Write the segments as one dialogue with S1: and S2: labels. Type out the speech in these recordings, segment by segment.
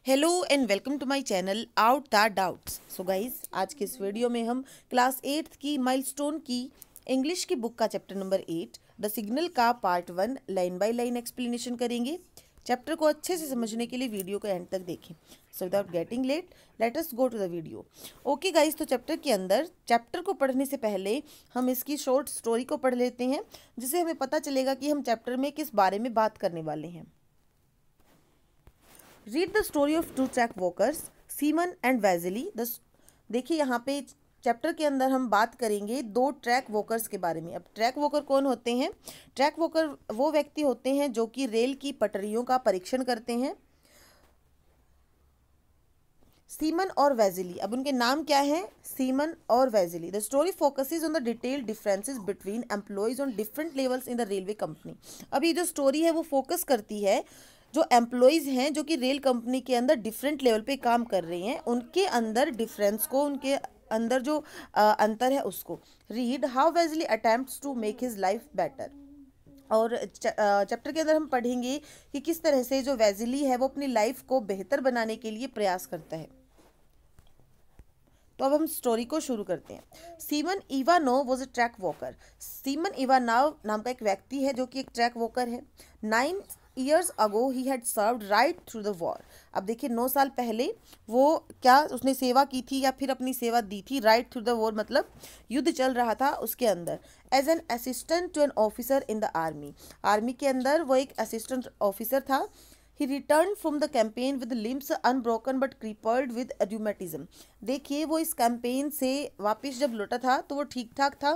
S1: Hello and welcome to my channel out the doubts. So guys, आज के इस video में हम क्लास 8th की माइलस्टोन की इंग्लिश की बुक का चैप्टर नंबर 8 द सिग्नल का part 1 line by line explanation करेंगे। चैप्टर को अच्छे से समझने के लिए वीडियो को एंड तक देखें। So without getting late let us go to the video. Okay guys, तो चैप्टर के अंदर चैप्टर को पढ़ने से पहले हम इसकी शॉर्ट स्टोरी को पढ़ लेते हैं, जिससे हमें पता चलेगा कि हम चैप्टर में किस बारे में बात करने वाले हैं। Read the story of two track walkers Seeman and Wegeli. देखिए यहाँ पे चैप्टर के अंदर हम बात करेंगे दो ट्रैक वॉकर्स के बारे में। अब ट्रैक वॉकर कौन होते हैं? ट्रैक वॉकर वो व्यक्ति होते हैं जो कि रेल की पटरियों का परीक्षण करते हैं। सीमन और वेजेली, अब उनके नाम क्या हैं? सीमन और Wegeli. The story focuses on the detailed differences between employees on different levels in the railway company. अब ये जो स्टोरी है वो फोकस करती है जो एम्प्लॉयज़ हैं जो कि रेल कंपनी के अंदर डिफरेंट लेवल पे काम कर रहे हैं, उनके अंदर डिफरेंस को, उनके अंदर जो अंतर है उसको। Read how Vasily attempts to make his life better. और चैप्टर के अंदर हम पढ़ेंगे कि किस तरह से जो वेजली है वो अपनी लाइफ को बेहतर बनाने के लिए प्रयास करता है। तो अब हम स्टोरी को शुरू करते हैं। Semen Ivanov was a track walker. Semen Ivanov नाम का एक व्यक्ति है जो कि एक ट्रैक वॉकर है। 9 years ago he had served right through the war। अब देखिए 9 साल पहले वो क्या उसने सेवा की थी या फिर अपनी सेवा दी थी। राइट थ्रू द वॉर मतलब युद्ध चल रहा था उसके अंदर। As an assistant to an officer in the army, army के अंदर वो एक असिस्टेंट ऑफिसर था। He returned from the campaign with limbs unbroken but crippled with rheumatism। देखिए वो इस कैंपेन से वापस जब लौटा था तो वो ठीक ठाक था,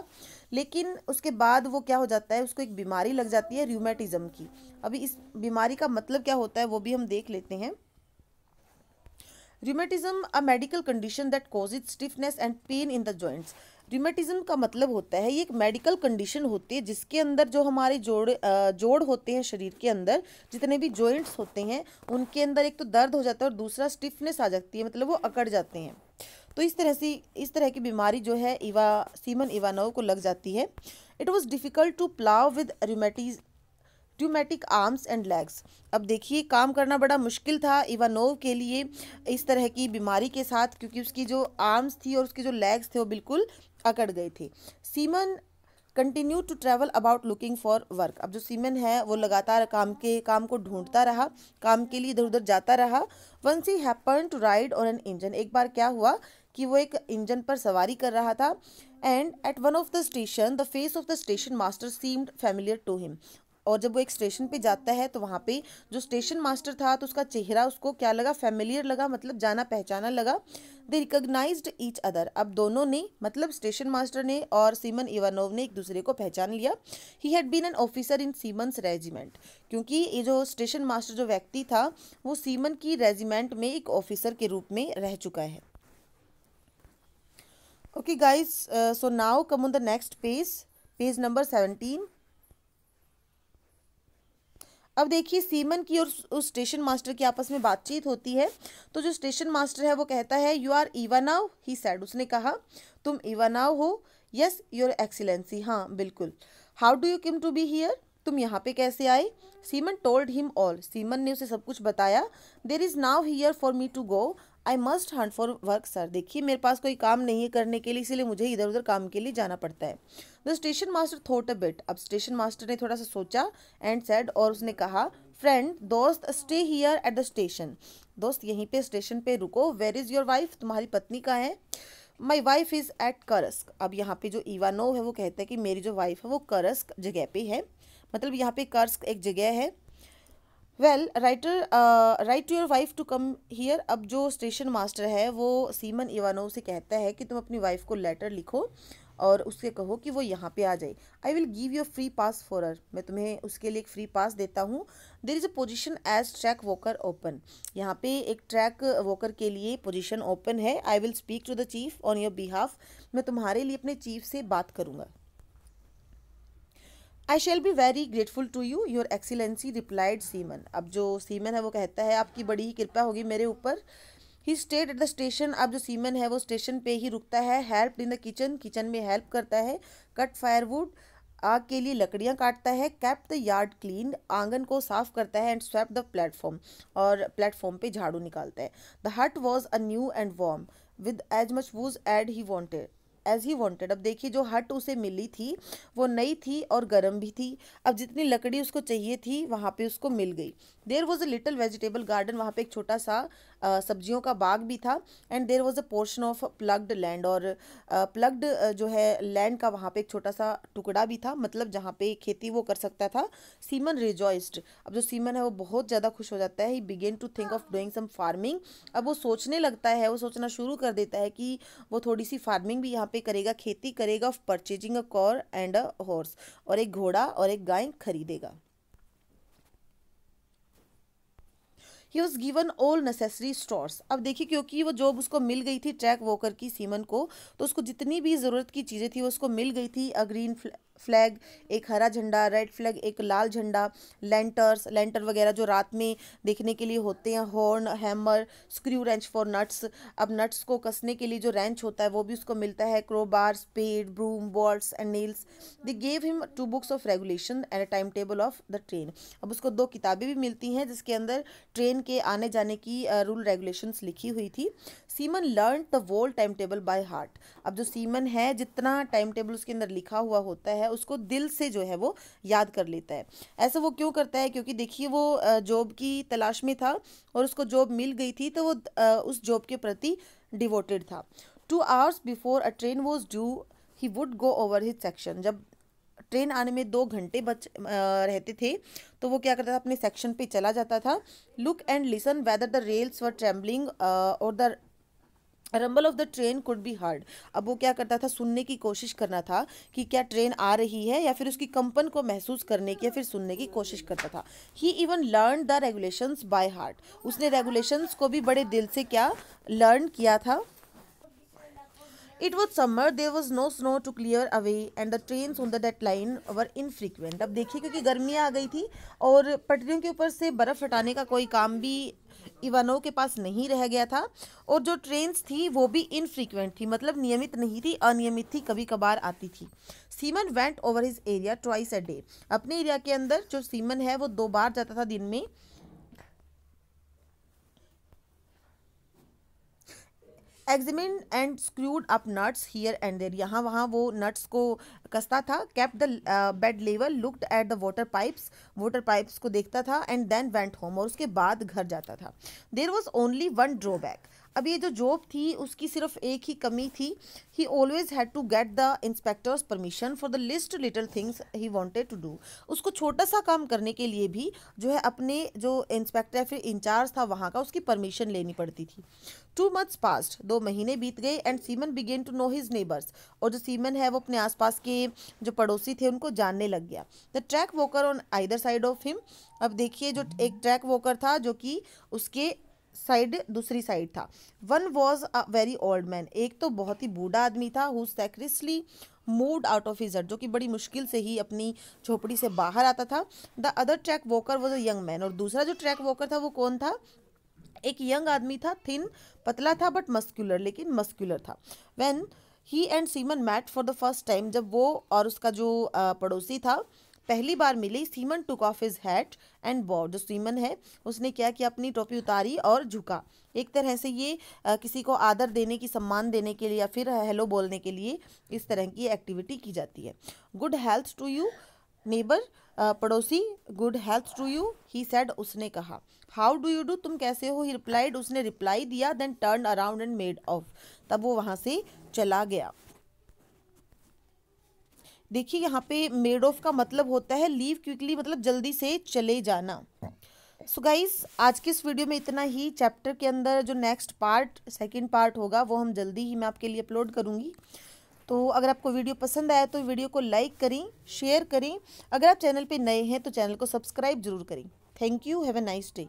S1: लेकिन उसके बाद वो क्या हो जाता है, उसको एक बीमारी लग जाती है र्यूमेटिज्म की। अभी इस बीमारी का मतलब क्या होता है वो भी हम देख लेते हैं। Rheumatism, a medical condition that causes stiffness and pain in the joints। रिमेटिज्म का मतलब होता है ये एक मेडिकल कंडीशन होती है जिसके अंदर जो हमारे जोड़ होते हैं शरीर के अंदर, जितने भी जॉइंट्स होते हैं उनके अंदर एक तो दर्द हो जाता है और दूसरा स्टिफनेस आ जाती है, मतलब वो अकड़ जाते हैं। तो इस तरह की बीमारी जो है सीमन इवानोव को लग जाती है। It was difficult to plough with rheumatic arms and legs. अब देखिए काम करना बड़ा मुश्किल था इवानोव के लिए इस तरह की बीमारी के साथ, क्योंकि उसकी जो आर्म्स थी और उसके जो लेग्स थे वो बिल्कुल अकड़ गए थे। Simon continue to travel about looking for work. अब जो सीमन है वो लगातार काम को ढूंढता रहा, काम के लिए इधर उधर जाता रहा। Once he happen to ride on an engine, एक बार क्या हुआ कि वो एक इंजन पर सवारी कर रहा था। And at one of the station the face of the station master seemed familiar to him. और जब वो एक स्टेशन पे जाता है तो वहाँ पे जो स्टेशन मास्टर था तो उसका चेहरा उसको क्या लगा? फैमिलियर लगा, मतलब जाना पहचाना लगा। दे रिकॉग्नाइज्ड ईच अदर। अब दोनों ने, मतलब स्टेशन मास्टर ने और सीमन इवानोव ने एक दूसरे को पहचान लिया। He had been an officer in Simon's regiment, क्योंकि ये जो स्टेशन मास्टर जो व्यक्ति था वो सीमन की रेजिमेंट में एक ऑफिसर के रूप में रह चुका है। Okay guys, so now come on the next page number 17। अब देखिए सीमन की और उस स्टेशन मास्टर की आपस में बातचीत होती है। तो जो स्टेशन मास्टर है वो कहता है you are Ivanov, he said, उसने कहा तुम इवानोव हो। यस योर एक्सीलेंसी, हाँ बिल्कुल। How do you come to be here, तुम यहाँ पे कैसे आए? Simon told him all, Simon ने उसे सब कुछ बताया। There is nowhere for me to go, I must hunt for work sir. देखिए मेरे पास कोई काम नहीं है करने के लिए, इसीलिए मुझे इधर उधर काम के लिए जाना पड़ता है। The station master thought a bit. अब स्टेशन मास्टर ने थोड़ा सा सोचा एंड सेड, और उसने कहा फ्रेंड, दोस्त, stay here at the station. दोस्त यहीं पे स्टेशन पे रुको। वेर इज़ योर वाइफ, तुम्हारी पत्नी कहाँ है? My wife is at Kursk. अब यहाँ पे जो इवानोव है वो कहता है कि मेरी जो वाइफ है वो करस्क जगह पे है, मतलब यहाँ पे करस्क एक जगह है। Well write to your wife to come here. अब जो स्टेशन मास्टर है वो सीमन इवानोव से कहता है कि तुम अपनी वाइफ को लेटर लिखो और उससे कहो कि वो यहाँ पे आ जाए। I will give you free pass for her, मैं तुम्हें उसके लिए एक फ्री पास देता हूँ। There is a position as track walker open, यहाँ पे एक ट्रैक वॉकर के लिए पोजिशन ओपन है। I will speak to the chief on your behalf, मैं तुम्हारे लिए अपने चीफ से बात करूँगा। I shall be very grateful to you your excellency, replied Simon. अब जो सीमन है वो कहता है आपकी बड़ी ही कृपा होगी मेरे ऊपर। He stayed at the station. अब जो सीमन है वो स्टेशन पे ही रुकता है। Help in the kitchen, kitchen में हेल्प करता है। कट फायरवुड, आग के लिए लकड़ियां काटता है, kept the yard clean, आंगन को साफ करता है, and swept the platform, और प्लेटफॉर्म पे झाड़ू निकालता है। The hut was a new and warm, with as much wood as he wanted। अब देखिए जो हट उसे मिली थी वो नई थी और गर्म भी थी। अब जितनी लकड़ी उसको चाहिए थी वहाँ पे उसको मिल गई। There was a little vegetable garden, वहाँ पे एक छोटा सा सब्जियों का बाग भी था। And there was a portion of ploughed land, और प्लग्ड जो है लैंड का वहाँ पे एक छोटा सा टुकड़ा भी था, मतलब जहाँ पे खेती वो कर सकता था। सीमन रिजॉइस्ड, अब जो सीमन है वो बहुत ज़्यादा खुश हो जाता है। He began to think of doing some farming, अब वो सोचने लगता है, वो सोचना शुरू कर देता है कि वो थोड़ी सी फार्मिंग भी यहाँ पे करेगा, खेती करेगा। Of purchasing a cow and a horse, और एक घोड़ा और एक गाय खरीदेगा। He was given all necessary stores, अब देखिए क्योंकि वो जॉब उसको मिल गई थी ट्रैक वॉकर की, सीमन को, तो उसको जितनी भी ज़रूरत की चीज़ें थी वो उसको मिल गई थी। अ ग्रीन फ्लैग, एक हरा झंडा, रेड फ्लैग, एक लाल झंडा, लेंटर वगैरह जो रात में देखने के लिए होते हैं, horn, hammer, screw wrench for nuts, अब नट्स को कसने के लिए जो रेंच होता है वो भी उसको मिलता है, crowbar, spade, broom, bolts and nails. They gave him 2 books of regulation and a timetable of the train, अब उसको 2 किताबें भी मिलती हैं जिसके अंदर ट्रेन के आने जाने की रूल रेगुलेशंस लिखी हुई थी। Simon learn the whole time table by heart, अब जो सीमन है जितना टाइम टेबल उसके अंदर लिखा हुआ होता है उसको दिल से जो है वो याद कर लेता है। ऐसा वो क्यों करता है, क्योंकि देखिए वो जॉब की तलाश में था और उसको जॉब मिल गई थी, तो वो उस जॉब के प्रति डिवोटेड था। 2 hours before a train was due he would go over his section, जब ट्रेन आने में 2 घंटे रहते थे तो वो क्या करता था, अपने सेक्शन पे चला जाता था। Look and listen whether the rails were trembling और the rumble of the train could be heard, अब वो क्या करता था, सुनने की कोशिश करना था कि क्या ट्रेन आ रही है, या फिर उसकी कंपन को महसूस करने की या फिर सुनने की कोशिश करता था। He even learn the regulations by heart, उसने रेगुलेशंस को भी बड़े दिल से क्या लर्न किया था। It was summer, there was no snow to clear away and the trains on that line were infrequent। अब देखिए क्योंकि गर्मियाँ आ गई थी और पटरियों के ऊपर से बर्फ़ हटाने का कोई काम भी इवानोव के पास नहीं रह गया था, और जो ट्रेन्स थी वो भी इनफ्रीक्वेंट थी, मतलब नियमित नहीं थी, अनियमित थी, कभी कभार आती थी। Semen went over his area twice a day, अपने एरिया के अंदर जो सीमन है वो 2 बार जाता था दिन में। Examine and screwed up nuts here and there, यहाँ वहाँ वो नट्स को कसता था। Kept the bed level, looked at the water pipes को देखता था, एंड देन वेंट होम, और उसके बाद घर जाता था। देयर वॉज ओनली 1 ड्रॉबैक, अब ये जो जॉब थी उसकी सिर्फ एक ही कमी थी। He always had to get the inspector's permission for the least little things he wanted to do, उसको छोटा सा काम करने के लिए भी जो है अपने जो इंस्पेक्टर फिर इंचार्ज था वहाँ का उसकी परमिशन लेनी पड़ती थी। 2 months passed, 2 महीने बीत गए, and Simon began to know his neighbours, और जो सीमन है वो अपने आसपास के जो पड़ोसी थे उनको जानने लग गया। The track walker on either side of him, अब देखिए जो एक ट्रैक वॉकर था जो कि उसके साइड दूसरी साइड था। 1 was a very old man, एक तो बहुत ही बूढ़ा आदमी था, who scarcely moved out of his hut, जो कि बड़ी मुश्किल से ही अपनी झोपड़ी से बाहर आता था। The other track walker was a young man, और दूसरा जो ट्रैक वॉकर था वो कौन था, एक यंग आदमी था, थिन, पतला था बट मस्कुलर, लेकिन मस्कुलर था। When he and Simon met for the first time, जब वो और उसका जो पड़ोसी था पहली बार मिली, Simon took off his hat and bow, जो सीमन है उसने क्या किया, अपनी टोपी उतारी और झुका। एक तरह से ये किसी को आदर देने की, सम्मान देने के लिए या फिर हेलो बोलने के लिए इस तरह की एक्टिविटी की जाती है। Good health to you neighbour, पड़ोसी, good health to you, he said, उसने कहा। हाउ डू यू डू, तुम कैसे हो, ही रिप्लाइड, उसने रिप्लाई दिया। Then turn around and made off, तब वो वहाँ से चला गया। देखिए यहाँ पे मेड ऑफ का मतलब होता है लीव क्विकली, मतलब जल्दी से चले जाना। सो गाइस आज की इस वीडियो में इतना ही। चैप्टर के अंदर जो नेक्स्ट पार्ट, सेकंड पार्ट होगा वो हम जल्दी ही मैं आपके लिए अपलोड करूँगी। तो अगर आपको वीडियो पसंद आया तो वीडियो को लाइक करें, शेयर करें। अगर आप चैनल पे नए हैं तो चैनल को सब्सक्राइब जरूर करें। Thank you, have a nice day.